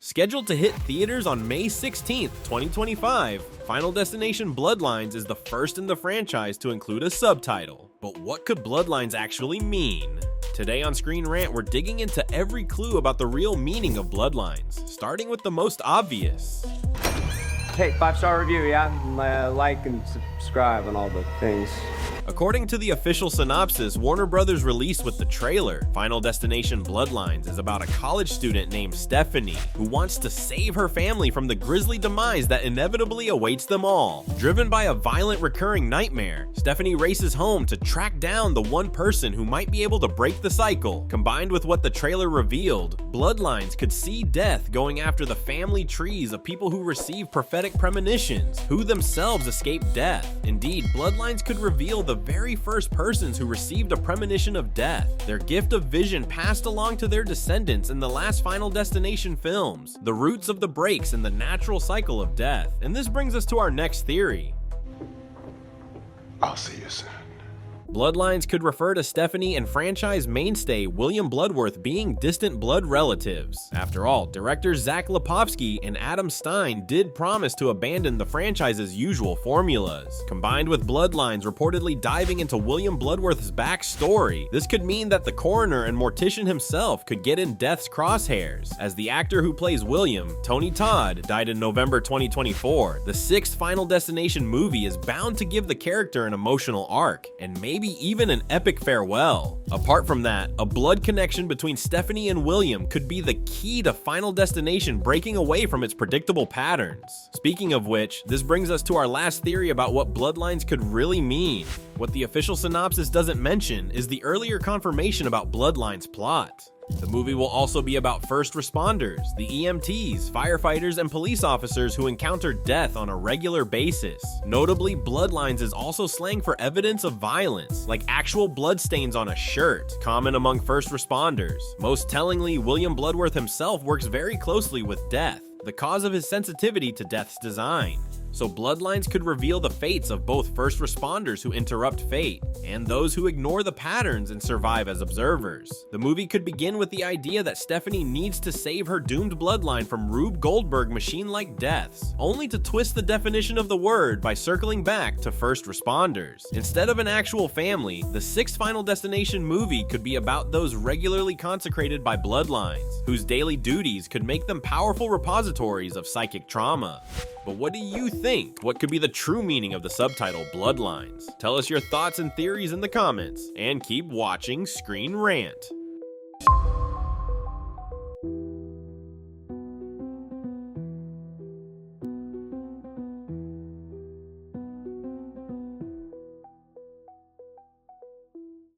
Scheduled to hit theaters on May 16th, 2025, Final Destination Bloodlines is the first in the franchise to include a subtitle. But what could Bloodlines actually mean? Today on ScreenRant, we're digging into every clue about the real meaning of Bloodlines, starting with the most obvious. Hey, 5-star review, yeah? Like and subscribe and all the things. According to the official synopsis Warner Brothers released with the trailer, Final Destination Bloodlines is about a college student named Stefanie who wants to save her family from the grisly demise that inevitably awaits them all. Driven by a violent recurring nightmare, Stefanie races home to track down the one person who might be able to break the cycle. Combined with what the trailer revealed, Bloodlines could see death going after the family trees of people who receive prophetic premonitions, who themselves escape death. Indeed, Bloodlines could reveal the very first persons who received a premonition of death, their gift of vision passed along to their descendants in the last Final Destination films, the roots of the breaks in the natural cycle of death. And this brings us to our next theory. I'll see you soon. Bloodlines could refer to Stefanie and franchise mainstay William Bludworth being distant blood relatives. After all, directors Zach Lipovsky and Adam Stein did promise to abandon the franchise's usual formulas. Combined with Bloodlines reportedly diving into William Bludworth's backstory, this could mean that the coroner and mortician himself could get in death's crosshairs. As the actor who plays William, Tony Todd, died in November 2024, the sixth Final Destination movie is bound to give the character an emotional arc, and maybe even an epic farewell. Apart from that, a blood connection between Stefanie and William could be the key to Final Destination breaking away from its predictable patterns. Speaking of which, this brings us to our last theory about what Bloodlines could really mean. What the official synopsis doesn't mention is the earlier confirmation about Bloodlines' plot. The movie will also be about first responders, the EMTs, firefighters, and police officers who encounter death on a regular basis. Notably, Bloodlines is also slang for evidence of violence, like actual bloodstains on a shirt, common among first responders. Most tellingly, William Bludworth himself works very closely with death, the cause of his sensitivity to death's design. So Bloodlines could reveal the fates of both first responders who interrupt fate, and those who ignore the patterns and survive as observers. The movie could begin with the idea that Stefanie needs to save her doomed bloodline from Rube Goldberg machine-like deaths, only to twist the definition of the word by circling back to first responders. Instead of an actual family, the sixth Final Destination movie could be about those regularly consecrated by Bloodlines, whose daily duties could make them powerful repositories of psychic trauma. But what do you think? What could be the true meaning of the subtitle Bloodlines? Tell us your thoughts and theories in the comments, and keep watching ScreenRant.